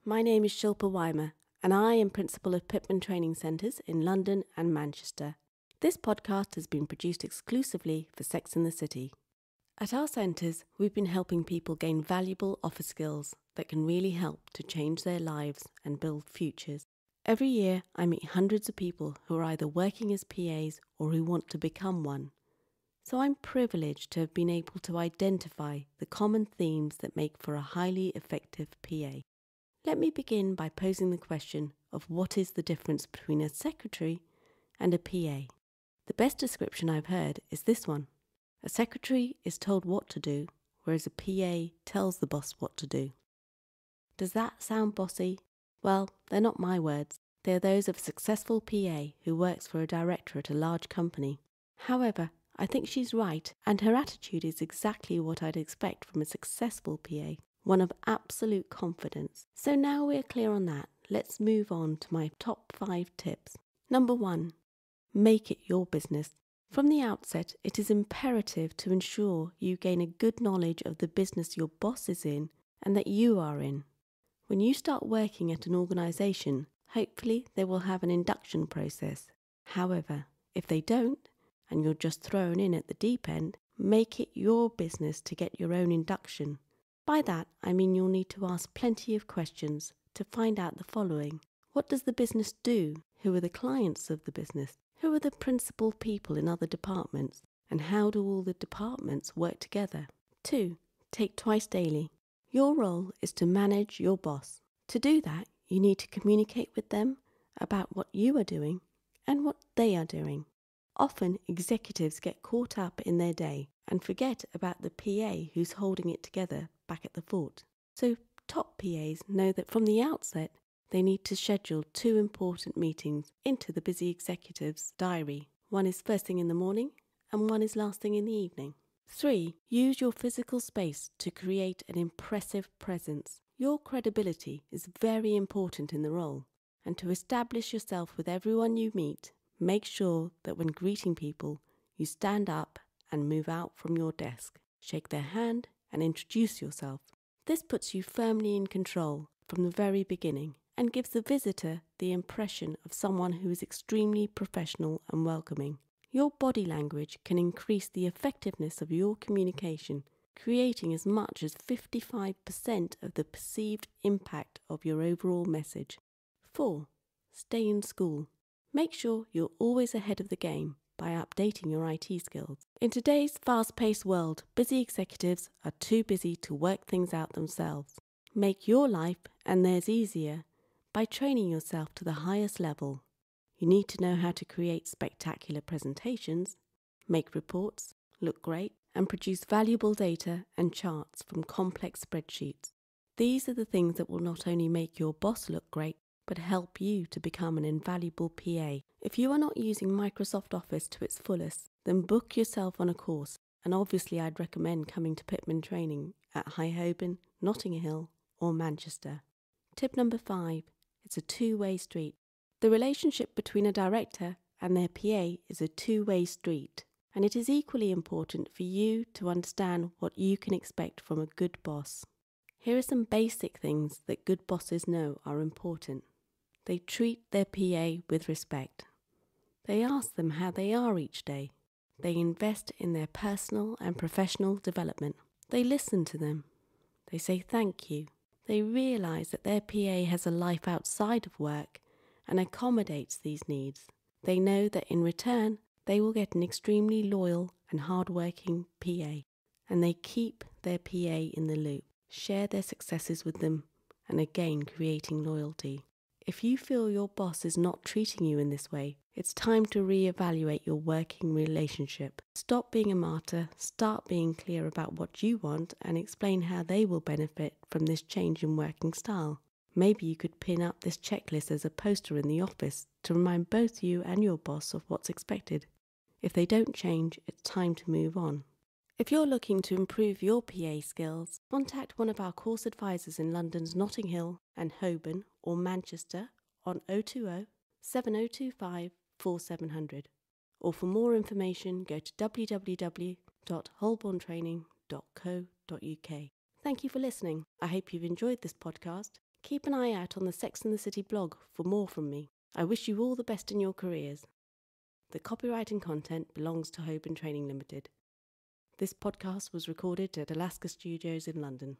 My name is Shilpa Wymer, and I am Principal of Pitman Training Centres in London and Manchester. This podcast has been produced exclusively for Sex and the City. At our centres, we've been helping people gain valuable office skills that can really help to change their lives and build futures. Every year, I meet hundreds of people who are either working as PAs or who want to become one. So I'm privileged to have been able to identify the common themes that make for a highly effective PA. Let me begin by posing the question of what is the difference between a secretary and a PA. The best description I've heard is this one. A secretary is told what to do, whereas a PA tells the boss what to do. Does that sound bossy? Well, they're not my words. They're those of a successful PA who works for a director at a large company. However, I think she's right, and her attitude is exactly what I'd expect from a successful PA. One of absolute confidence. So now we're clear on that, let's move on to my top 5 tips. Number 1, make it your business. From the outset, it is imperative to ensure you gain a good knowledge of the business your boss is in and that you are in. When you start working at an organisation, hopefully they will have an induction process. However, if they don't, and you're just thrown in at the deep end, make it your business to get your own induction. By that, I mean you'll need to ask plenty of questions to find out the following. What does the business do? Who are the clients of the business? Who are the principal people in other departments? And how do all the departments work together? 2. Take twice daily. Your role is to manage your boss. To do that, you need to communicate with them about what you are doing and what they are doing. Often, executives get caught up in their day and forget about the PA who's holding it together back at the fort. So top PAs know that from the outset, they need to schedule 2 important meetings into the busy executive's diary. One is first thing in the morning and one is last thing in the evening. 3. Use your physical space to create an impressive presence. Your credibility is very important in the role, and to establish yourself with everyone you meet, make sure that when greeting people, you stand up and move out from your desk. Shake their hand and introduce yourself. This puts you firmly in control from the very beginning and gives the visitor the impression of someone who is extremely professional and welcoming. Your body language can increase the effectiveness of your communication, creating as much as 55% of the perceived impact of your overall message. 4. Stay in school. Make sure you're always ahead of the game by updating your IT skills. In today's fast-paced world, busy executives are too busy to work things out themselves. Make your life and theirs easier by training yourself to the highest level. You need to know how to create spectacular presentations, make reports, look great, and produce valuable data and charts from complex spreadsheets. These are the things that will not only make your boss look great, but help you to become an invaluable PA. If you are not using Microsoft Office to its fullest, then book yourself on a course, and obviously I'd recommend coming to Pitman Training at High Holborn, Notting Hill or Manchester. Tip number 5, it's a two-way street. The relationship between a director and their PA is a two-way street, and it is equally important for you to understand what you can expect from a good boss. Here are some basic things that good bosses know are important. They treat their PA with respect. They ask them how they are each day. They invest in their personal and professional development. They listen to them. They say thank you. They realise that their PA has a life outside of work and accommodates these needs. They know that in return, they will get an extremely loyal and hard-working PA. And they keep their PA in the loop, share their successes with them, and again creating loyalty. If you feel your boss is not treating you in this way, it's time to reevaluate your working relationship. Stop being a martyr, start being clear about what you want, and explain how they will benefit from this change in working style. Maybe you could pin up this checklist as a poster in the office to remind both you and your boss of what's expected. If they don't change, it's time to move on. If you're looking to improve your PA skills, contact one of our course advisors in London's Notting Hill and Holborn or Manchester on 020 7025 4700. Or for more information, go to www.holborntraining.co.uk. Thank you for listening. I hope you've enjoyed this podcast. Keep an eye out on the Sex and the City blog for more from me. I wish you all the best in your careers. The copyright and content belongs to Hoban Training Limited. This podcast was recorded at Alaska Studios in London.